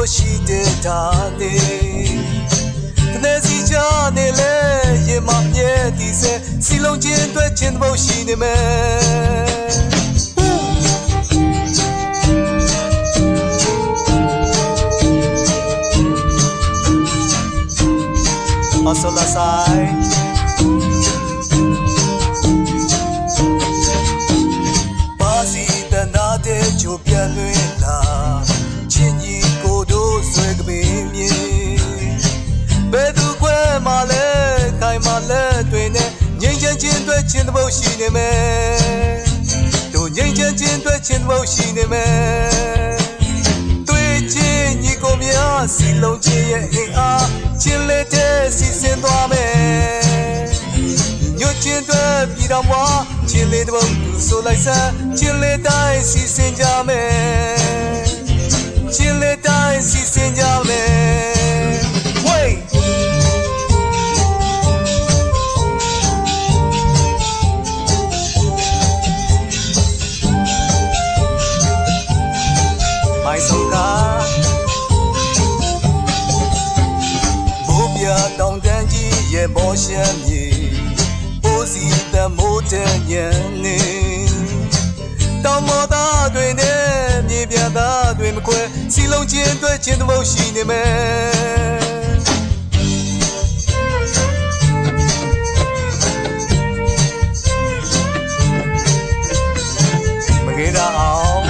လို့ရှိတဲ့ဒါနေတနေ့စီချနေလေရင်မမြဲဒီစဲစီလုံးချင်းတွေ့ချင်းဖို့ရှိနေမယ်အဆလာဆိုင်ပါစီတနာတဲ့ချိုးပြန်လွင်လာချင်းကြီးကိုတို့ဆွဲကပင်မြေဘယ်သူခွဲမှလဲခိုင်မှလဲတွင်နဲ့ငိမ့်ချမ်းချင်းတွေ့ချင်းတပုတ်ရှိနေမယ်တို့ငိမ့်ချမ်းချင်းတွေ့ချင်းတပုတ်ရှိနေမယ်တွေ့ချင်းညီကိုများစီလုံးချင်းရဲ့အင်အားချင်းလေးတဲ့စီစဉ်သွားမယ်ညွတ်ချင်းတွေ့ပြည်တော်မွားချင်းလေးတပုတ်သူဆိုလိုက်စမ်းချင်းလေးတိုင်းစီစဉ်ကြမယ်ချင်းလေးတိုင်းစီစဉ်ကြမယ်ဝေးမိုင်းဆုံးကဘိုးပြတောင်တန်းကြီးရဲ့ဘောရှမ်းမြေပိုးစီတမိုးတဲ့ညနေတောင်မော်သားတွေနဲ့မြေပြသားတွေမခွဲစီလုံးချင်းတွေ့ချင်းတပုတ်ရှိနေမယ်မကေးတာအောင်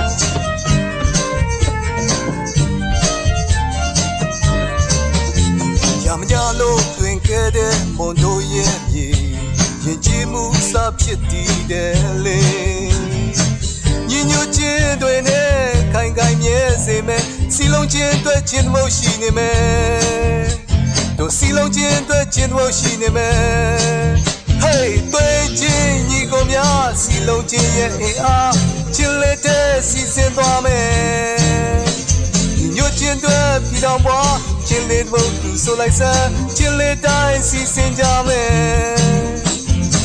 ရမကြလို့တွင်ခဲ့တဲ့မွန်တို့ရဲ့မြေရင်ကြည်မှုစဖြစ်တည်တယ်လေညညချင်းတွေနဲ့ခိုင်ခိုင်မြဲစေမယ်စီလုံးချင်းတွေ့ချင်းတပုတ်ရှိနေမယ်တို့စီလုံးချင်းတွေ့ချင်းတပုတ်ရှိနေမယ်ဟေးတွေ့ချင်းညီကိုများစီလုံးချင်းရဲ့အင်အားချင်းလေးတဲ့စီစဉ်သွားမယ်ညချင်းတွေ့ပြည်တော်ဘွားချင်းလေးတပုတ်သူဆိုလိုက်စမ်းချင်းလေးတိုင်းစီစဉ်ကြမယ်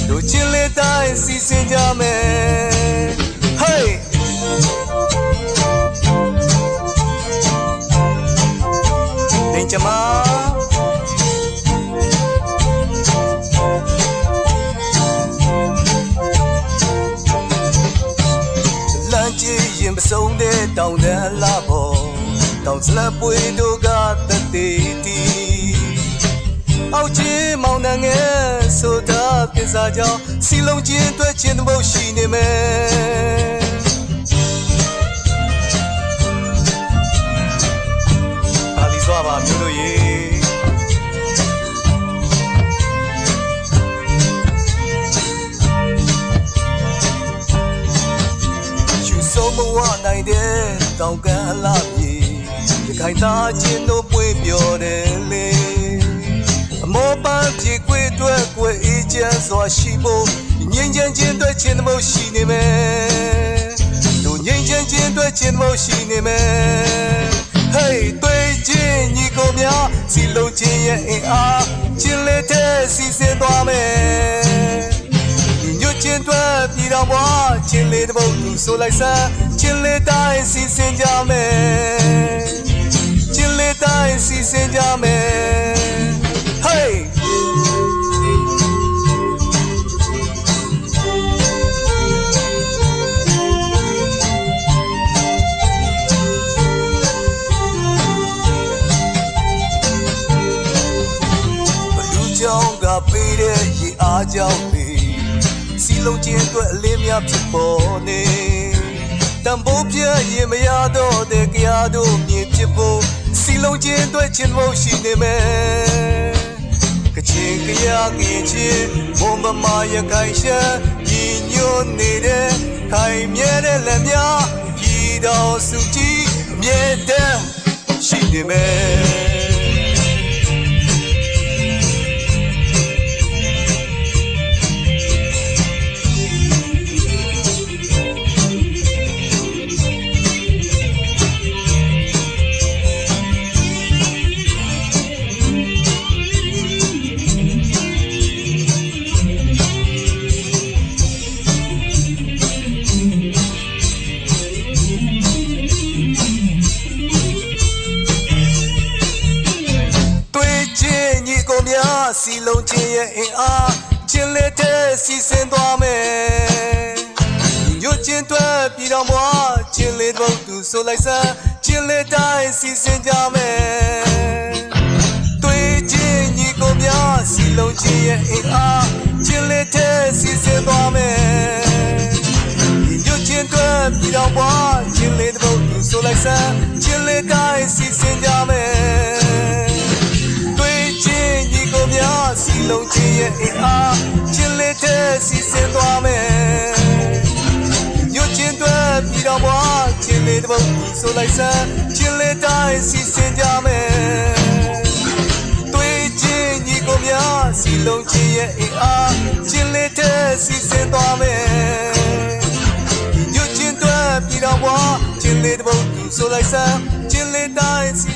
တို့ချင်းလေးတိုင်းစီစဉ်ကြမယ်ဟေးတင်ချမလမ်းကြီးရင်မဆုံးတဲ့တောင်တန်းလာပေါ်တောင်စလပွေတို့ကတသေးတီအောက်ချင်းမောင်နှံငယ်ဆိုတာပြစားကြောင်းစီလုံးချင်းတွေ့ချင်းတပုတ်ရှိနေမယ်ပါလီစွာပါမျိုးတို့ရေယူဆုံးမဝနိုင်တဲ့တောင်ကန်အလားပြေရခိုင်သားချင်းတို့ပွေပြောတယ်လေအမောပန်းပြေကွေတွေ့ကွေအေးချမ်းစွာရှိဖို့ငြိမ်းချမ်းချင်းတွေ့ချင်းတပုတ်ရှိနေမယ်တို့ငြိမ်းချမ်းချင်းတွေ့ချင်းတပုတ်ရှိနေမယ်ဟေးတွေ့ချင်းညီကိုများစီလုံးချင်းရဲ့အင်အားချင်းလေးတဲ့စီစဉ်သွားမယ်ညွတ်ချင်းတွေ့ပြည်တော်ဘွားချင်းလေးတပုတ်သူဆိုလိုက်စမ်းချင်းလေးတိုင်းစီစဉ်ကြမယ်ချင်းလေးတိုင်းစီစဉ်ကြမယ်ဟေးပေးတဲ့ရေအားကြောင့်လေစီလုံးချင်းအတွက်အလင်းများဖြစ်ပေါ်နေတံပိုးပြရင်မရတော့တဲ့ကြားတို့မြင်ဖြစ်ဖို့စီလုံးချင်းအတွက်ချင်းဖို့ရှိနေမယ်ကချင်ကြားကင်ချင်းဘုံမမရခိုင်ရှမ်းညီညွတ်နေတဲ့ခိုင်မြဲတဲ့လက်များပြည်တော်စုကြည်အမြဲတမ်းရှိနေမယ် စီလုံးချင်းရဲ့အင်အားချင်းလက်တဲ့စီစဉ်သွားမယ်ညွတ်ချင်းတွဲပြည်တော်ဘွားချင်းလေးတို့သူဆိုလိုက်စမ်းချင်းလက်တိုင်းစီစဉ်ကြမယ်တွေ့ချင်းညီကိုများစီလုံးချင်းရဲ့အင်အားချင်းလက်တဲ့စီစဉ်သွားမယ်ညွတ်ချင်းတွဲပြည်တော်ဘွားချင်းလေးတို့သူဆိုလိုက်စမ်းချင်းလက်တိုင်းစီစဉ်ကြမယ်တွေ့ချင်းညီကိုများစီလုံးချင်းရဲ့အင်အားချင်းလက်တဲ့စီစဉ်သွားမယ်ညွတ်ချင်းတွဲပြည်တော်ဘွားချင်းလေးတို့သူဆိုလိုက်စမ်းချင်းလက်တိုင်းစီစဉ်ကြမယ်တွေ့ချင်းညီကိုများစီလုံးချင်းရဲ့အင်အားချင်းလက်တဲ့စီစဉ်သွားမယ်ညွတ်ချင်းတွဲပြည်တော်ဘွားချင်းလေးတို့သူဆိုလိုက်စမ်းချင်းလက်တိုင်းစီ